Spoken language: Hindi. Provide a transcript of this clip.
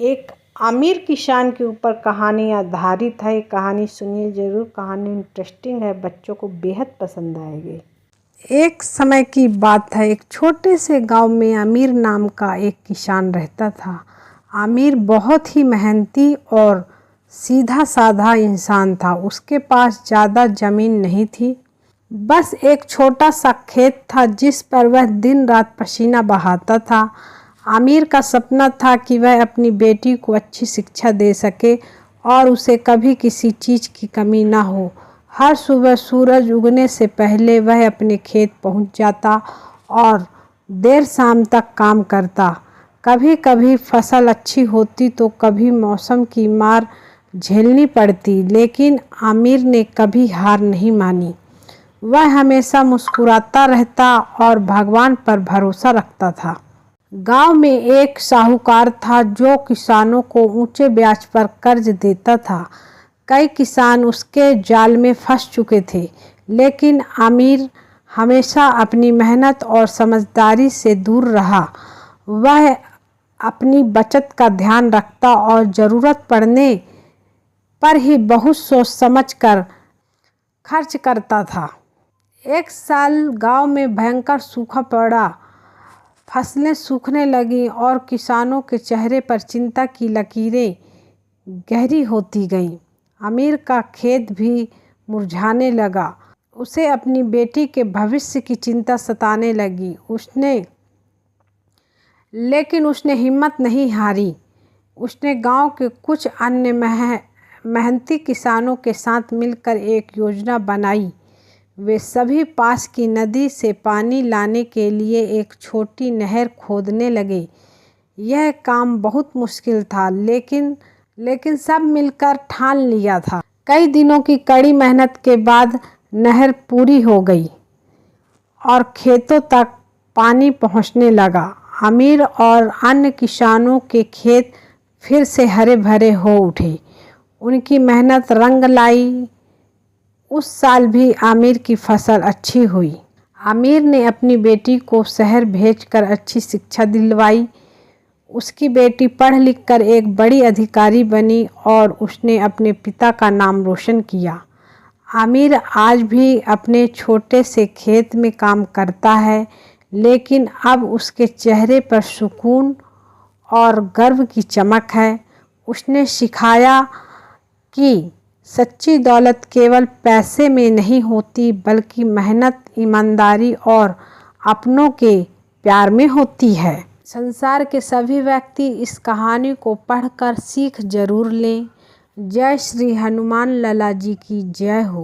एक अमीर किसान के ऊपर कहानी आधारित है। कहानी सुनिए ज़रूर, कहानी इंटरेस्टिंग है, बच्चों को बेहद पसंद आएगी। एक समय की बात है, एक छोटे से गांव में आमिर नाम का एक किसान रहता था। आमिर बहुत ही मेहनती और सीधा साधा इंसान था। उसके पास ज़्यादा ज़मीन नहीं थी, बस एक छोटा सा खेत था जिस पर वह दिन रात पसीना बहाता था। आमिर का सपना था कि वह अपनी बेटी को अच्छी शिक्षा दे सके और उसे कभी किसी चीज़ की कमी ना हो। हर सुबह सूरज उगने से पहले वह अपने खेत पहुंच जाता और देर शाम तक काम करता। कभी कभी फसल अच्छी होती तो कभी मौसम की मार झेलनी पड़ती, लेकिन आमिर ने कभी हार नहीं मानी। वह हमेशा मुस्कुराता रहता और भगवान पर भरोसा रखता था। गांव में एक साहूकार था जो किसानों को ऊंचे ब्याज पर कर्ज देता था। कई किसान उसके जाल में फंस चुके थे, लेकिन आमिर हमेशा अपनी मेहनत और समझदारी से दूर रहा। वह अपनी बचत का ध्यान रखता और ज़रूरत पड़ने पर ही बहुत सोच समझ कर खर्च करता था। एक साल गांव में भयंकर सूखा पड़ा। फसलें सूखने लगीं और किसानों के चेहरे पर चिंता की लकीरें गहरी होती गईं। आमिर का खेत भी मुरझाने लगा। उसे अपनी बेटी के भविष्य की चिंता सताने लगी। लेकिन उसने हिम्मत नहीं हारी। उसने गांव के कुछ अन्य मेहनती किसानों के साथ मिलकर एक योजना बनाई। वे सभी पास की नदी से पानी लाने के लिए एक छोटी नहर खोदने लगे। यह काम बहुत मुश्किल था, लेकिन सब मिलकर ठान लिया था। कई दिनों की कड़ी मेहनत के बाद नहर पूरी हो गई और खेतों तक पानी पहुंचने लगा। आमिर और अन्य किसानों के खेत फिर से हरे भरे हो उठे। उनकी मेहनत रंग लाई। उस साल भी आमिर की फसल अच्छी हुई। आमिर ने अपनी बेटी को शहर भेजकर अच्छी शिक्षा दिलवाई। उसकी बेटी पढ़ लिख कर एक बड़ी अधिकारी बनी और उसने अपने पिता का नाम रोशन किया। आमिर आज भी अपने छोटे से खेत में काम करता है, लेकिन अब उसके चेहरे पर सुकून और गर्व की चमक है। उसने सिखाया कि सच्ची दौलत केवल पैसे में नहीं होती, बल्कि मेहनत, ईमानदारी और अपनों के प्यार में होती है। संसार के सभी व्यक्ति इस कहानी को पढ़कर सीख जरूर लें। जय श्री हनुमान लला जी की जय हो।